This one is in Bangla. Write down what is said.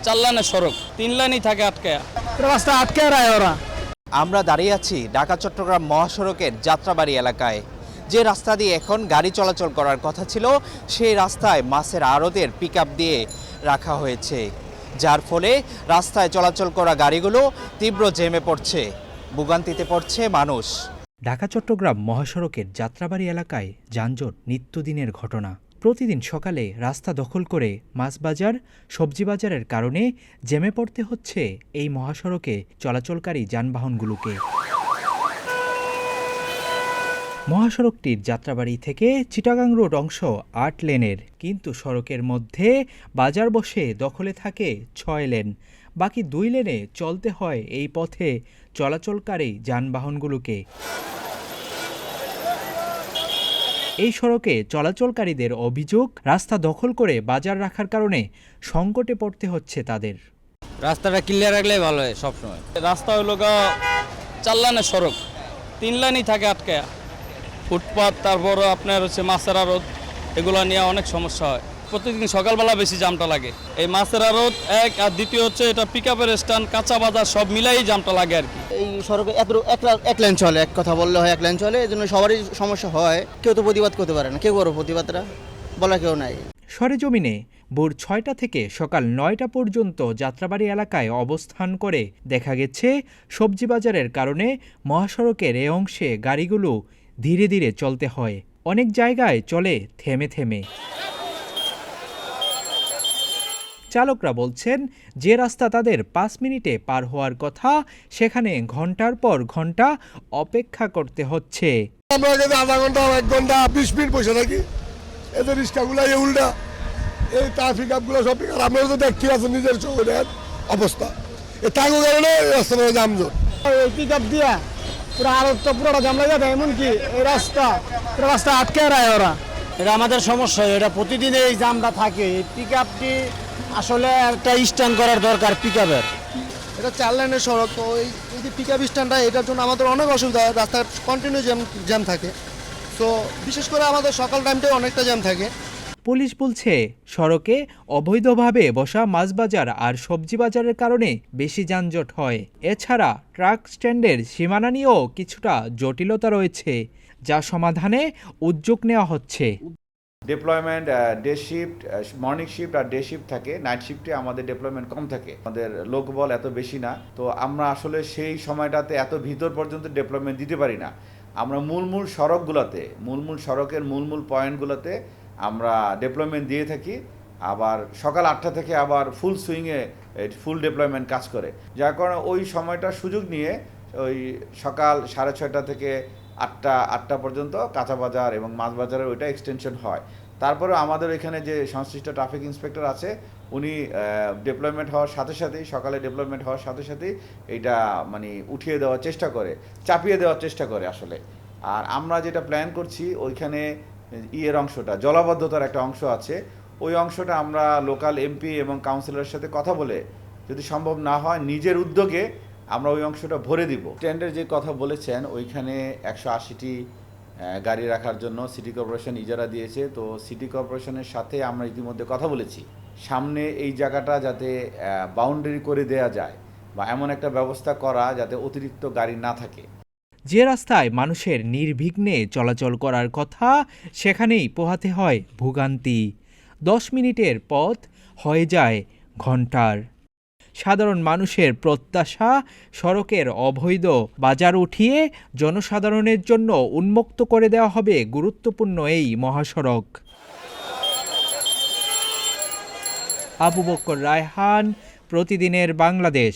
4 লাইনের সড়ক, 3 লাইনই থাকে আটকায়া। রাস্তা আটকে রায় ওরা। আমরা দাঁড়িয়ে আছি ঢাকা চট্টগ্রাম মহাসড়কের যাত্রাবাড়ি এলাকায়। যে রাস্তা দিয়ে এখন গাড়ি চলাচল করার কথা ছিল, সেই রাস্তায় মাছের আড়তের পিকআপ দিয়ে রাখা হয়েছে, যার ফলে রাস্তায় চলাচল করা গাড়িগুলো তীব্র জ্যামে পড়ছে, ভোগান্তিতে পড়ছে মানুষ। ঢাকা চট্টগ্রাম মহাসড়কের যাত্রাবাড়ি এলাকায় যানজট নিত্যদিনের ঘটনা। প্রতিদিন সকালে রাস্তা দখল করে মাছ বাজার, সবজি বাজারের কারণে জ্যামে পড়তে হচ্ছে এই মহাসড়কে চলাচলকারী যানবাহনগুলোকে। মহাসড়কটির যাত্রাবাড়ি থেকে চিটাগাং রোড অংশ 8 লেনের, কিন্তু সড়কের মধ্যে বাজার বসে দখলে থাকে 6 লেন। বাকি 2 লেনে চলতে হয় এই পথে চলাচলকারী যানবাহনগুলোকে। এই সড়কে চলাচলকারীদের অভিযোগ, রাস্তা দখল করে বাজার রাখার কারণে সংকটে পড়তে হচ্ছে তাদের। রাস্তাটা ক্লিয়ার রাখলে ভালো হয় সবসময়। রাস্তা হলো 4 লাইনের সড়ক, 3 লাইনই থাকে আটকায়া। ফুটপাত, তারপর আপনার হচ্ছে মাছের আড়ত, এগুলো নিয়ে অনেক সমস্যা হয়। প্রতিদিন সকালবেলা বেশি জামটা লাগে। এই মাছের আড়ত এক, আর দ্বিতীয় হচ্ছে এটা পিকআপের স্ট্যান্ড, কাঁচা বাজার সব মিলাই জামটা লাগে আর কি। এই সড়কে এক লাইন চলে, এক কথা বললে হয় এক লাইন চলে, এই জন্য সবারই সমস্যা হয়। কেউ তো প্রতিবাদ করতে পারে না, কেউ করো প্রতিবাদটা, বলা কেউ নাই। সরেজমিনে ভোর 6টা থেকে সকাল 9টা পর্যন্ত যাত্রাবাড়ি এলাকায় অবস্থান করে দেখা গেছে সবজি বাজারের কারণে মহাসড়কের এ অংশে গাড়িগুলো ধীরে ধীরে চলতে হয়। অনেক জায়গায় চলে থেমে থেমে। চালকরা বলছেন, যে রাস্তা তাদের 5 মিনিটে পার হওয়ার কথা, সেখানে ঘন্টার পর ঘন্টা অপেক্ষা করতে হচ্ছে। আমরা আধা ঘন্টা 1 ঘন্টা 20 মিনিট বসে থাকি। এদের রিক্সাগুলো উল্টা, এই ট্রাফিক আপগুলো সব আপনারা তো দেখতে আছেন নিজের চোখের অবস্থা। এই থাকুর কারণে রাস্তাটা জামজট। পিক আপ দিয়া পুরো আড়তটা পুরোটা জাম লাগে, এমনকি এই রাস্তা আটকে রায় ওরা। এটা আমাদের সমস্যা, এটা প্রতিদিন এই জামটা থাকে। এই পিক আপটি আসলে একটা স্ট্যান্ড করার দরকার পিকআপের। এটা 4 লাইনের সড়ক, তো এই যে পিক আপ স্ট্যান্ডটা, এটার জন্য আমাদের অনেক অসুবিধা হয়। রাস্তার কন্টিনিউ জ্যাম থাকে, তো বিশেষ করে আমাদের সকাল টাইমটাই অনেকটা জ্যাম থাকে। পুলিশ বলছে, সড়কে অবৈধভাবে বসা মাছ বাজার আর সবজি বাজারের কারণে বেশি যানজট হয়। এছাড়া ট্রাক স্ট্যান্ডের সীমানা নিয়েও কিছুটা জটিলতা রয়েছে, যা সমাধানে উদ্যোগ নেওয়া হচ্ছে। Deployment day shift, morning shift আর ডে শিফট থাকে। নাইট শিফটে আমাদের ডিপ্লয়মেন্ট কম থাকে, আমাদের লোকবল এত বেশি না, তো আমরা আসলে সেই সময়টাতে এত ভিতর পর্যন্ত ডিপ্লয়মেন্ট দিতে পারি না। আমরা মূল সড়কগুলোতে, মূল সড়কের মূল পয়েন্টগুলোতে আমরা ডিপ্লয়মেন্ট দিয়ে থাকি। আবার সকাল 8টা থেকে আবার ফুল সুইংয়ে ফুল ডিপ্লয়মেন্ট কাজ করে, যার কারণে ওই সময়টা সুযোগ নিয়ে ওই সকাল 6:30 থেকে 8টা পর্যন্ত কাঁচা বাজার এবং মাছ বাজারের ওইটা এক্সটেনশন হয়। তারপরে আমাদের এখানে যে সংশ্লিষ্ট ট্রাফিক ইন্সপেক্টর আছে, উনি ডিপ্লয়মেন্ট হওয়ার সাথে সাথেই, সকালে ডিপ্লয়মেন্ট হওয়ার সাথে সাথেই এইটা মানে উঠিয়ে দেওয়ার চেষ্টা করে, চাপিয়ে দেওয়ার চেষ্টা করে আসলে। আর আমরা যেটা প্ল্যান করছি, ওইখানে ইয়ের অংশটা, জলাবদ্ধতার একটা অংশ আছে, ওই অংশটা আমরা লোকাল এমপি এবং কাউন্সিলরের সাথে কথা বলে, যদি সম্ভব না হয় নিজের উদ্যোগে আমরা ওই অংশটা ভরে দিব। স্ট্যান্ডের যে কথা বলেছেন, ওইখানে 180টি গাড়ি রাখার জন্য সিটি কর্পোরেশন ইজারা দিয়েছে। তো সিটি কর্পোরেশনের সাথে আমরা ইতিমধ্যে কথা বলেছি, সামনে এই জায়গাটা যাতে বাউন্ডারি করে দেয়া যায়, বা এমন একটা ব্যবস্থা করা যাতে অতিরিক্ত গাড়ি না থাকে। যে রাস্তায় মানুষের নির্বিঘ্নে চলাচল করার কথা, সেখানেই পোহাতে হয় ভোগান্তি। 10 মিনিটের পথ হয়ে যায় ঘন্টার। সাধারণ মানুষের প্রত্যাশা, সড়কের অবৈধ বাজার উঠিয়ে জনসাধারণের জন্য উন্মুক্ত করে দেওয়া হবে গুরুত্বপূর্ণ এই মহাসড়ক। আবু বকর রায়হান, প্রতিদিনের বাংলাদেশ।